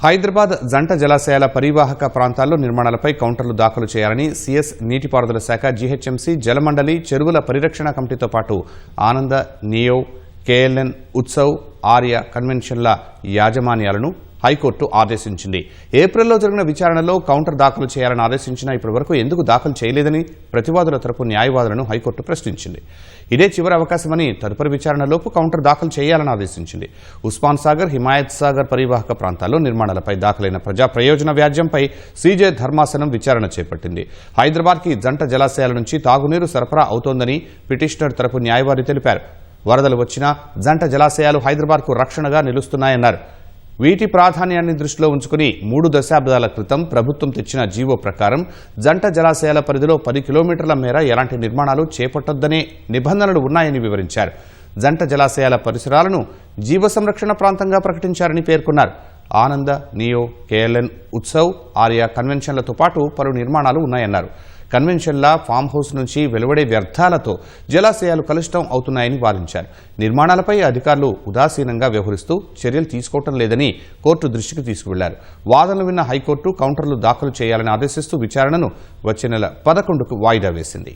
హైదరాబాద్ జంట జలాశయాల పరివాహక ప్రాంతాల్లో నిర్మాణాలపై కౌంటర్లు దాఖలు చేయాలని సీఎస్ నీటిపారుదల శాఖ, జీహెచ్ఎంసీ, జలమండలి, చెరువుల పరిరక్షణ కమిటీతో పాటు ఆనంద, నియో, కేఎల్ఎన్, ఉత్సవ్, ఆర్య కన్వెన్షన్ల యాజమాన్యాలను హైకోర్టు ఆదేశించింది. ఏప్రిల్లో జరిగిన విచారణలో కౌంటర్ దాఖలు చేయాలని ఆదేశించినా ఇప్పటివరకు ఎందుకు దాఖలు చేయలేదని ప్రతివాదుల తరపు న్యాయవాదులను హైకోర్టు ప్రశ్నించింది. ఇదే చివరి అవకాశమని తదుపరి విచారణలోపు కౌంటర్ దాఖలు చేయాలని ఆదేశించింది. ఉస్మాన్ సాగర్, హిమాయత్ సాగర్ పరివాహక ప్రాంతాల్లో నిర్మాణాలపై దాఖలైన ప్రజా ప్రయోజన వ్యాజ్యంపై సీజే ధర్మాసనం విచారణ చేపట్టింది. హైదరాబాద్కి జంట జలాశయాల నుంచి తాగునీరు సరఫరా అవుతోందని పిటిషనర్ తరపు న్యాయవాది తెలిపారు. వరదలు వచ్చినా జంట జలాశయాలు హైదరాబాద్కు రక్షణగా నిలుస్తున్నాయన్నారు. వీటి ప్రాధాన్యాన్ని దృష్టిలో ఉంచుకుని 3 దశాబ్దాల క్రితం ప్రభుత్వం తెచ్చిన జీవో ప్రకారం జంట జలాశయాల పరిధిలో 10 కిలోమీటర్ల మేర ఎలాంటి నిర్మాణాలు చేపట్టొద్దనే నిబంధనలు ఉన్నాయని వివరించారు. జంట జలాశయాల పరిసరాలను జీవ సంరక్షణ ప్రాంతంగా ప్రకటించారని పేర్కొన్నారు. ఆనంద, నియో, కేఎల్ఎన్, ఉత్సవ్, ఆర్య కన్వెన్షన్లతో పాటు పలు నిర్మాణాలు ఉన్నాయన్నారు. కన్వెన్షన్ల ఫామ్ హౌస్ నుంచి వెలువడే వ్యర్థాలతో జలాశయాలు కలుషితం అవుతున్నాయని వాదించారు. నిర్మాణాలపై అధికారులు ఉదాసీనంగా వ్యవహరిస్తూ చర్యలు తీసుకోవటం లేదని కోర్టు దృష్టికి తీసుకువెళ్లారు. వాదనలు విన్న హైకోర్టు కౌంటర్లు దాఖలు చేయాలని ఆదేశిస్తూ విచారణను వచ్చే నెల 11కు వాయిదా వేసింది.